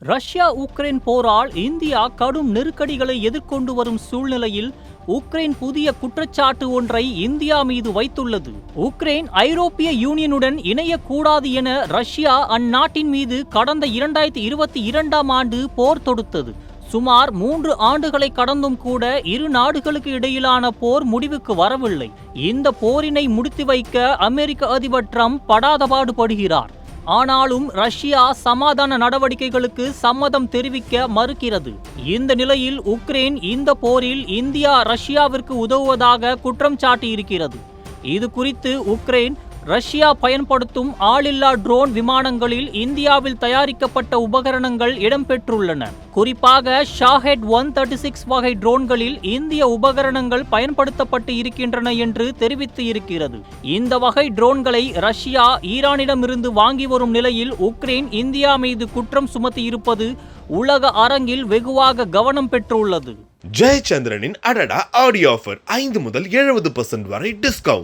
Russia Ukraine போரால் India கடும் நெருக்கடிகளை எதிர்கொண்டு வரும் சூழ்நிலையில் உக்ரைன் புதிய குற்றச்சாட்டு ஒன்றை இந்தியா மீது வைத்துள்ளது. உக்ரைன் ஐரோப்பிய யூனியனுடன் இணையக்கூடாது என ரஷ்யா அந்நாட்டின் மீது கடந்த 2022ஆம் ஆண்டு போர் தொடுத்தது. சுமார் 3 ஆண்டுகளை கடந்தும் கூட இரு நாடுகளுக்கு இடையிலான போர் முடிவுக்கு வரவில்லை. இந்த போரினை முடித்து வைக்க அமெரிக்க அதிபர் டிரம்ப் படாதபாடு படுகிறார். ஆனாலும் ரஷ்யா சமாதான நடவடிக்கைகளுக்கு சம்மதம் தெரிவிக்க மறுக்கிறது. இந்த நிலையில் உக்ரைன் இந்த போரில் இந்தியா ரஷ்யாவிற்கு உதவுவதாக குற்றம் சாட்டியிருக்கிறது. இது குறித்து உக்ரைன் ரஷ்யா பயன்படுத்தும் ஆளில்லா ட்ரோன் விமானங்களில் இந்தியாவில் தயாரிக்கப்பட்ட உபகரணங்கள் இடம்பெற்றுள்ளன. குறிப்பாக ஷாஹெட் 136 வகை ட்ரோன்களில் இந்திய உபகரணங்கள் பயன்படுத்தப்பட்டு இருக்கின்றன என்று தெரிவித்து இருக்கிறது. இந்த வகை ட்ரோன்களை ரஷ்யா ஈரானிடமிருந்து வாங்கி வரும் நிலையில் உக்ரைன் இந்தியா மீது குற்றம் சுமத்தி இருப்பது உலக அரங்கில் வெகுவாக கவனம் பெற்றுள்ளது. ஜெயச்சந்திரனின் அடடா ஆடியோ ஆஃபர் 5 முதல் 70% வரை டிஸ்கவுண்ட்.